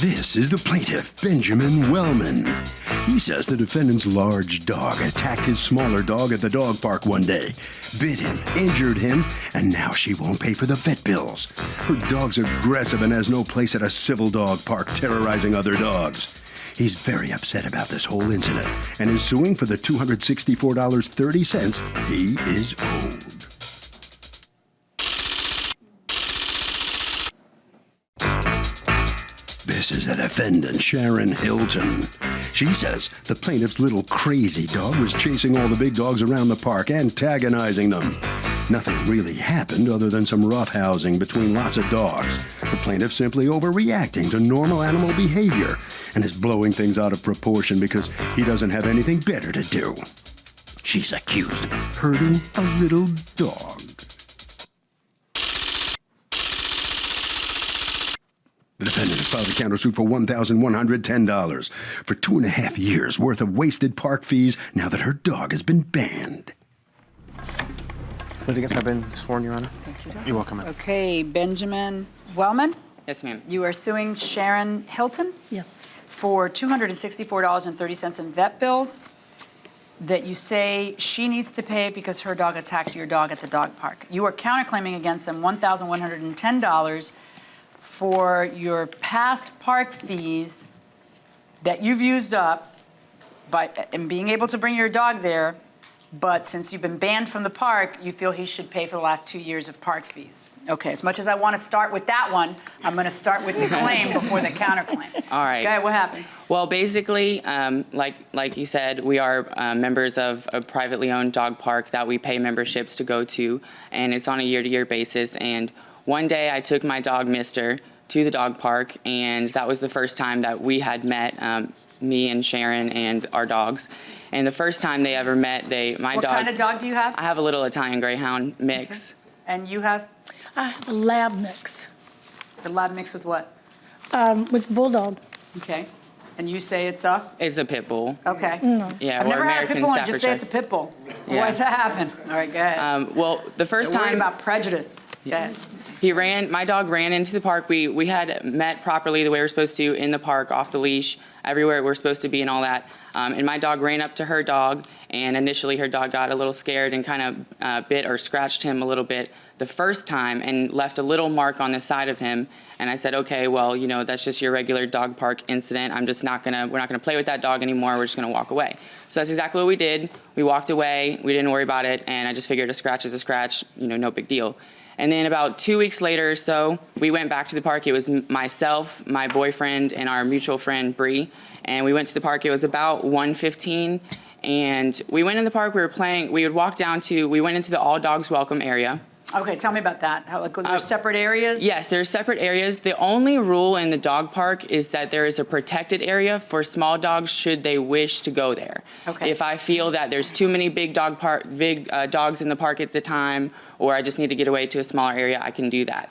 This is the plaintiff, Benjamin Wellman. He says the defendant's large dog attacked his smaller dog at the dog park one day, bit him, injured him, and now she won't pay for the vet bills. Her dog's aggressive and has no place at a civil dog park terrorizing other dogs. He's very upset about this whole incident and is suing for the $264.30 he is owed. This is the defendant, Sharon Hilton. She says the plaintiff's little crazy dog was chasing all the big dogs around the park, antagonizing them. Nothing really happened other than some roughhousing between lots of dogs. The plaintiff simply overreacting to normal animal behavior and is blowing things out of proportion because he doesn't have anything better to do. She's accused of hurting a little dog. The defendant has filed a countersuit for $1,110 for 2.5 years' worth of wasted park fees now that her dog has been banned. Litigants have been sworn, Your Honor. Thank you, You're welcome, ma'am. Okay, Benjamin Wellman, Yes, ma'am. you are suing Sharon Hilton Yes. for $264.30 in vet bills that you say she needs to pay because her dog attacked your dog at the dog park. You are counterclaiming against them $1,110 for your past park fees that you've used up in being able to bring your dog there, but since you've been banned from the park, you feel he should pay for the last 2 years of park fees. Okay, as much as I want to start with that one, I'm going to start with the claim before the counterclaim. All right. Okay, what happened? Well, basically, like you said, we are members of a privately owned dog park that we pay memberships to go to, and it's on a year-to-year basis. And one day I took my dog, Mister, to the dog park, and that was the first time that we had met, me and Sharon and our dogs. And the first time they ever met, What kind of dog do you have? I have a little Italian Greyhound mix. Okay. And you have? I have a lab mix The lab mix with what? with bulldog. Okay. And you say it's a? It's a pit bull. Okay. No. Yeah, I've or never had a American pit bull and Staffordshire. just say it's a pit bull. Yeah. Why does that happen? All right, go ahead. Well, the first They're worried time about prejudice. Go ahead. my dog ran into the park. We had met properly the way we're supposed to in the park, off the leash, everywhere we're supposed to be and all that. And my dog ran up to her dog, and initially her dog got a little scared and kind of bit or scratched him a little bit the first time and left a little mark on the side of him. And I said, okay, well, you know, that's just your regular dog park incident. we're not gonna play with that dog anymore. We're just gonna walk away. So that's exactly what we did. We walked away. We didn't worry about it, and I just figured a scratch is a scratch, you know, no big deal. And then about 2 weeks later or so, we went back to the park. It was myself, my boyfriend, and our mutual friend, Bree. And we went to the park. It was about 1:15. And we went in the park. We were playing. We went into the all dogs welcome area. Okay, tell me about that. How, like, there's separate areas? Yes, there's separate areas. The only rule in the dog park is that there is a protected area for small dogs should they wish to go there. Okay. If I feel that there's too many big dogs in the park at the time, or I just need to get away to a smaller area, I can do that.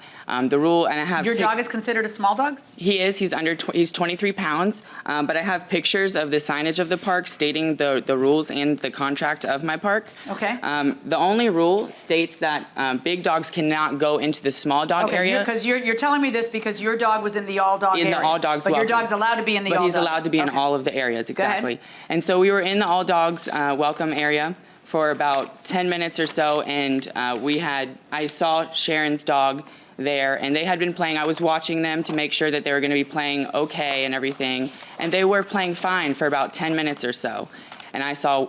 The rule, and I have... Your dog is considered a small dog? He is. He's 23 pounds, but I have pictures of the signage of the park stating the rules and the contract of my park. Okay. The only rule states that big dogs cannot go into the small dog area. Because you're telling me this because your dog was in the all dog area. In the all dogs But welcome. your dog's allowed to be in the all dog. But he's allowed to be in all of the areas, exactly. Go ahead. And so we were in the all dogs welcome area for about 10 minutes or so, and I saw Sharon's dog there, and they had been playing. I was watching them to make sure that they were going to be playing okay and everything, and they were playing fine for about 10 minutes or so. And I saw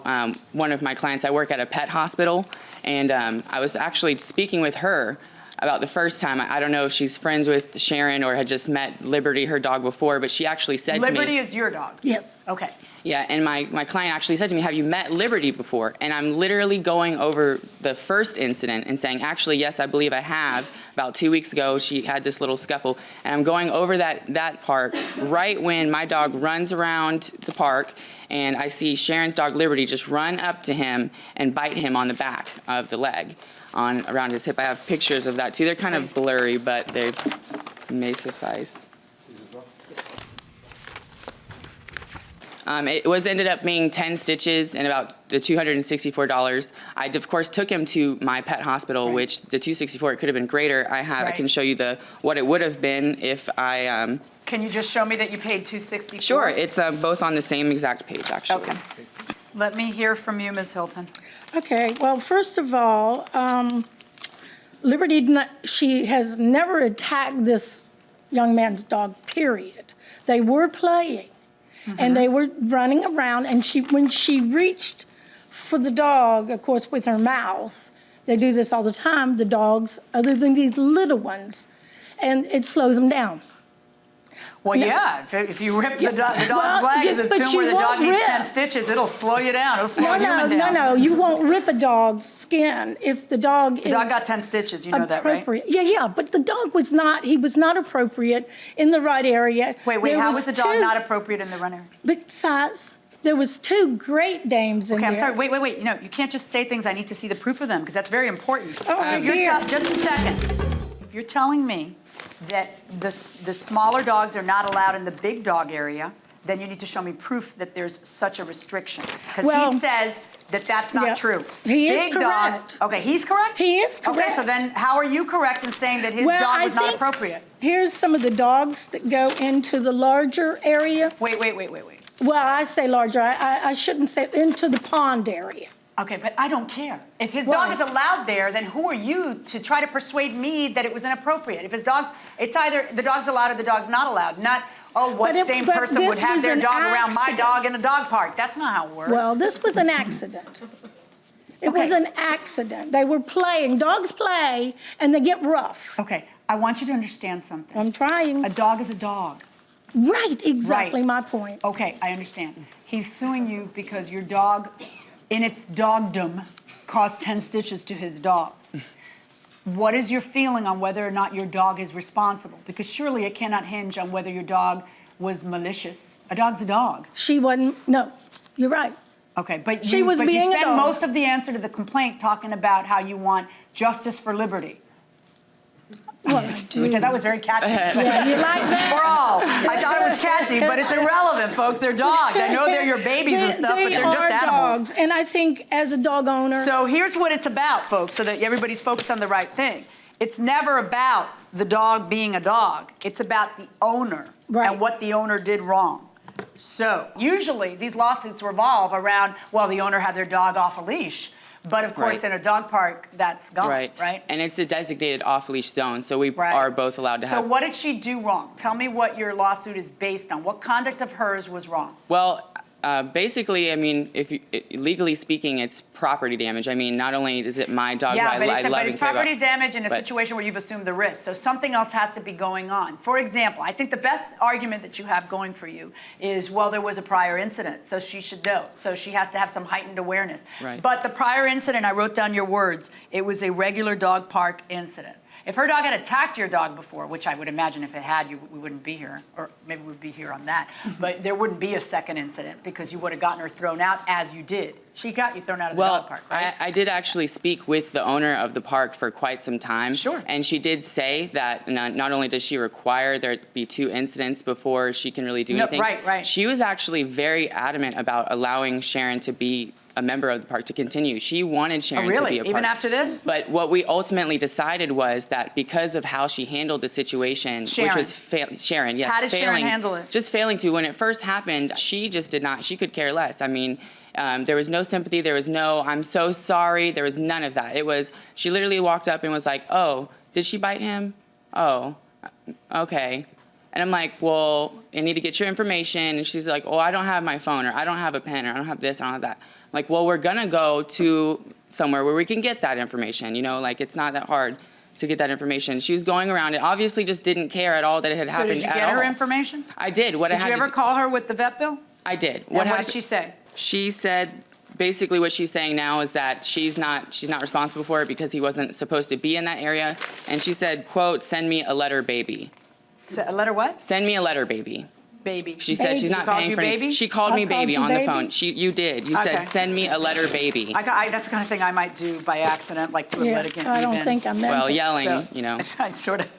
one of my clients. I work at a pet hospital, and I was actually speaking with her about the first time. I don't know if she's friends with Sharon or had just met Liberty, her dog, before, but she actually said to me... Liberty is your dog? Yes. Okay. Yeah, and my client actually said to me, have you met Liberty before? And I'm literally going over the first incident and saying, actually, yes, I believe I have. About 2 weeks ago, she had this little scuffle. And I'm going over that part right when my dog runs around the park, and I see Sharon's dog, Liberty, just run up to him and bite him on the back of the leg, around his hip. I have pictures of that, too. They're kind of blurry, but they may suffice. It ended up being 10 stitches and about the $264. I, of course, took him to my pet hospital, which the $264, it could have been greater. I can show you what it would have been if I Can you just show me that you paid $264? Sure, it's both on the same exact page, actually. Okay. Let me hear from you, Ms. Hilton. Okay, well, first of all, Liberty, she has never attacked this young man's dog, period. They were playing, and they were running around, and when she reached for the dog, of course, with her mouth, they do this all the time, the dogs, other than these little ones, and it slows them down. Well, yeah, if you rip the dog's leg to the tune where the dog needs 10 stitches, it'll slow you down. It'll slow a human down. No, you won't rip a dog's skin if the dog is The dog got 10 stitches, you know that, right? Yeah, but the dog was not appropriate in the right area. Wait, how was the dog not appropriate in the right area? Besides, there was 2 Great Danes in there. Okay, I'm sorry, wait, you can't just say things, I need to see the proof of them, because that's very important. Oh, Just a second. If you're telling me that the smaller dogs are not allowed in the big dog area, then you need to show me proof that there's such a restriction. Because he says that that's not true. He is big correct. Dogs, okay, he's correct? He is correct. Okay, so then how are you correct in saying that his dog was not appropriate? Here's some of the dogs that go into the larger area. Wait. Well, I say larger. I shouldn't say into the pond area. Okay, but I don't care. If his dog is allowed there, then who are you to try to persuade me that it was inappropriate? If his dog's, it's either the dog's allowed or the dog's not allowed, not, what same person would have their dog around my dog in a dog park. That's not how it works. Well, this was an accident. It was an accident. They were playing. Dogs play, and they get rough. Okay, I want you to understand something. I'm trying. A dog is a dog. Right, exactly my point. Okay, I understand. He's suing you because your dog, in its dogdom, caused 10 stitches to his dog. What is your feeling on whether or not your dog is responsible? Because surely it cannot hinge on whether your dog was malicious. A dog's a dog. She wasn't, no, you're right. Okay, but she was being you a spend dog. most of the answer to the complaint talking about how you want justice for liberty. Well, Which I thought was very catchy. Yeah, you like that? For all. I thought it was catchy, but it's irrelevant, folks. They're dogs. I know they're your babies and stuff, but they're just animals. Dogs, and I think as a dog owner... So here's what it's about, folks, so that everybody's focused on the right thing. It's never about the dog being a dog. It's about the owner and what the owner did wrong. So usually these lawsuits revolve around, well, the owner had their dog off a leash. But of course, in a dog park, that's gone, right? And it's a designated off-leash zone, so we are both allowed to have... So what did she do wrong? Tell me what your lawsuit is based on. What conduct of hers was wrong? Well, basically, I mean, legally speaking, it's property damage. I mean, not only is it my dog, but I love it's property damage in a situation where you've assumed the risk. So something else has to be going on. For example, I think the best argument that you have going for you is, well, there was a prior incident, so she should know. So she has to have some heightened awareness. Right. But the prior incident, I wrote down your words, it was a regular dog park incident. If her dog had attacked your dog before, which I would imagine if it had, we wouldn't be here, or maybe we'd be here on that, but there wouldn't be a second incident because you would have gotten her thrown out as you did. She got you thrown out of the dog park, right? I did actually speak with the owner of the park for quite some time. Sure. And she did say that not only does she require there to be 2 incidents before she can really do anything. Right. She was actually very adamant about allowing Sharon to be a member of the park, to continue. She wanted Sharon to be a part. Even after this? But what we ultimately decided was that because of how she handled the situation, which was Sharon, yes, how did Sharon handle it? Just failing to. When it first happened, she just did not. She could care less. I mean, there was no sympathy. There was no, I'm so sorry. There was none of that. It was, she literally walked up and was like, oh, did she bite him? Oh, okay. And I'm like, well, I need to get your information. And she's like, oh, I don't have my phone, or I don't have a pen, or I don't have this, I don't have that. I'm like, well, we're going to go to somewhere where we can get that information. You know, like, it's not that hard to get that information. She was going around. It obviously just didn't care at all that it had happened at all. So did you get her information? I did. Did you ever call her with the vet bill? I did. And what did she say? She said, basically what she's saying now is that she's not responsible for it because he wasn't supposed to be in that area. And she said, quote, send me a letter, baby. A letter what? Send me a letter, baby. Baby. She said she's not paying for baby? She called me baby on the phone. You did. You said, send me a letter, baby. That's the kind of thing I might do by accident, like to a litigant. I don't think I meant Well, it. yelling, you know. I sort of...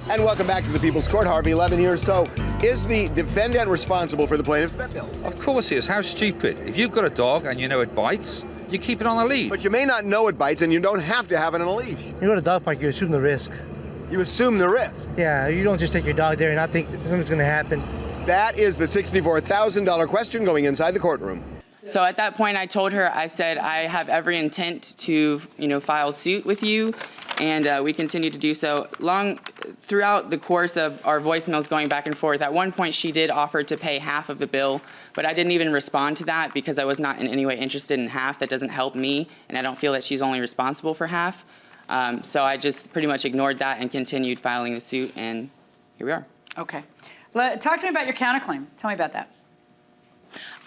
And welcome back to the People's Court. Harvey Levin here. So, is the defendant responsible for the plaintiff's vet bill? Of course he is. How stupid. If you've got a dog and you know it bites, you keep it on a lead. But you may not know it bites, and you don't have to have it on a leash. You go to a dog park, you assume the risk. You assume the risk. Yeah, you don't just take your dog there and not think that something's going to happen. That is the $64,000 question going inside the courtroom. So at that point, I told her, I said, I have every intent to, file suit with you, and we continue to do so. Throughout the course of our voicemails going back and forth, at one point she did offer to pay half of the bill, but I didn't even respond to that because I was not in any way interested in half. That doesn't help me, and I don't feel that she's only responsible for half. So I just pretty much ignored that and continued filing the suit, and here we are. Okay. Talk to me about your counterclaim. Tell me about that.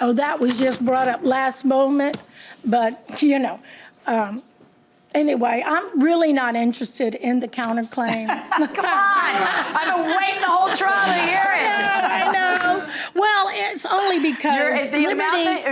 Oh, that was just brought up last moment, but, anyway, I'm really not interested in the counterclaim. Come on! I've been waiting the whole trial to hear it. I know. Well, it's only because the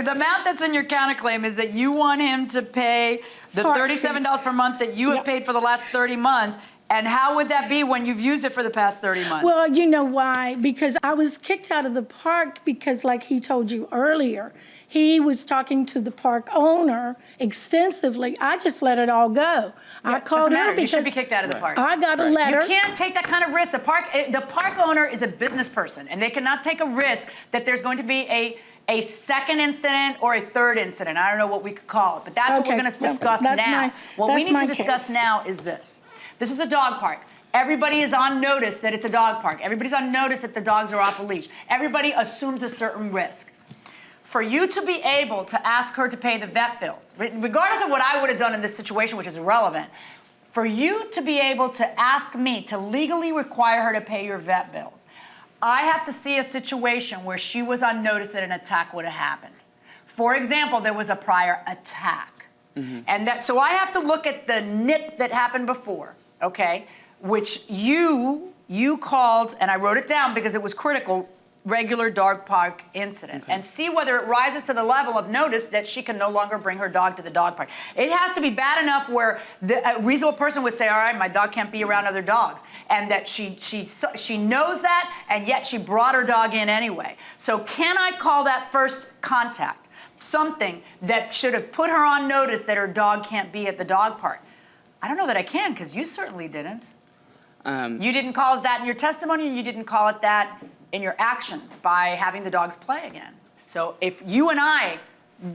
amount that's in your counterclaim is that you want him to pay the $37 per month that you have paid for the last 30 months. And how would that be when you've used it for the past 30 months? Well, you know why? Because I was kicked out of the park because, like he told you earlier, he was talking to the park owner extensively. I just let it all go. I called her because you should be kicked out of the park. I got a letter. You can't take that kind of risk. The park owner is a business person, and they cannot take a risk that there's going to be a second incident or a third incident. I don't know what we could call it, but that's what we're going to discuss now. What we need to discuss now is this. This is a dog park. Everybody is on notice that it's a dog park. Everybody's on notice that the dogs are off a leash. Everybody assumes a certain risk. For you to be able to ask her to pay the vet bills, regardless of what I would have done in this situation, which is irrelevant, for you to be able to ask me to legally require her to pay your vet bills, I have to see a situation where she was on notice that an attack would have happened. For example, there was a prior attack. And so I have to look at the nip that happened before. Okay, which you called, and I wrote it down because it was critical, regular dog park incident, and see whether it rises to the level of notice that she can no longer bring her dog to the dog park. It has to be bad enough where a reasonable person would say, all right, my dog can't be around other dogs, and that she knows that, and yet she brought her dog in anyway. So can I call that first contact something that should have put her on notice that her dog can't be at the dog park? I don't know that I can, because you certainly didn't. You didn't call it that in your testimony, and you didn't call it that in your actions by having the dogs play again. So if you and I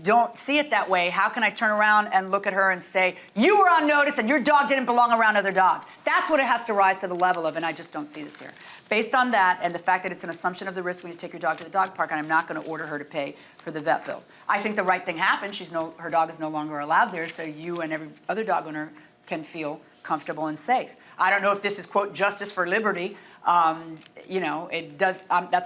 don't see it that way, how can I turn around and look at her and say, you were on notice and your dog didn't belong around other dogs? That's what it has to rise to the level of, and I just don't see this here. Based on that and the fact that it's an assumption of the risk when you take your dog to the dog park, and I'm not going to order her to pay for the vet bills. I think the right thing happened. Her dog is no longer allowed there, so you and every other dog owner can feel comfortable and safe. I don't know if this is, quote, justice for liberty. That's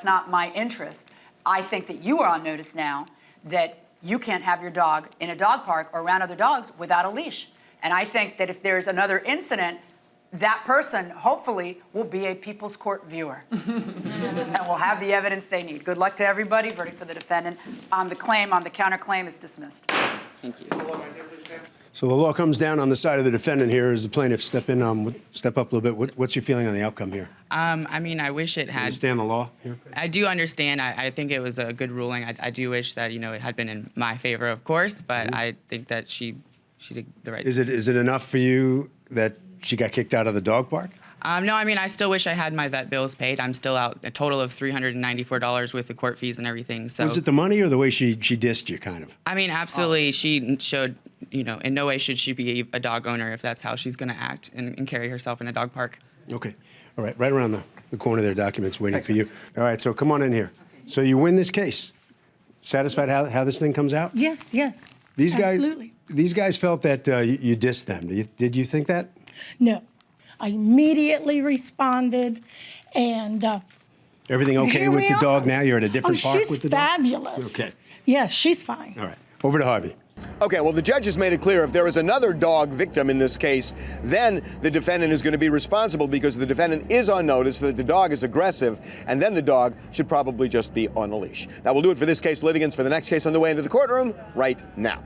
not my interest. I think that you are on notice now that you can't have your dog in a dog park or around other dogs without a leash. And I think that if there's another incident, that person, hopefully, will be a People's Court viewer and will have the evidence they need. Good luck to everybody. Verdict for the defendant. On the counterclaim, it's dismissed. Thank you. So the law comes down on the side of the defendant here as the plaintiff step up a little bit. What's your feeling on the outcome here? I mean, I wish it had. Understand the law here? I do understand. I think it was a good ruling. I do wish that, it had been in my favor, of course, but I think that she did the right thing. Is it enough for you that she got kicked out of the dog park? No, I mean, I still wish I had my vet bills paid. I'm still out a total of $394 with the court fees and everything. So was it the money or the way she dissed you, kind of? I mean, absolutely. She showed, in no way should she be a dog owner if that's how she's going to act and carry herself in a dog park. Okay. All right. Right around the corner there, documents waiting for you. All right. So come on in here. So you win this case. Satisfied how this thing comes out? Yes. Absolutely. These guys felt that you dissed them. Did you think that? No. I immediately responded, and everything okay with the dog now? You're at a different park with the dog? She's fabulous. Okay. Yes, she's fine. All right. Over to Harvey. Okay, well, the judge has made it clear if there is another dog victim in this case, then the defendant is going to be responsible because the defendant is on notice that the dog is aggressive, and then the dog should probably just be on a leash. That will do it for this case. Litigants for the next case on the way into the courtroom right now.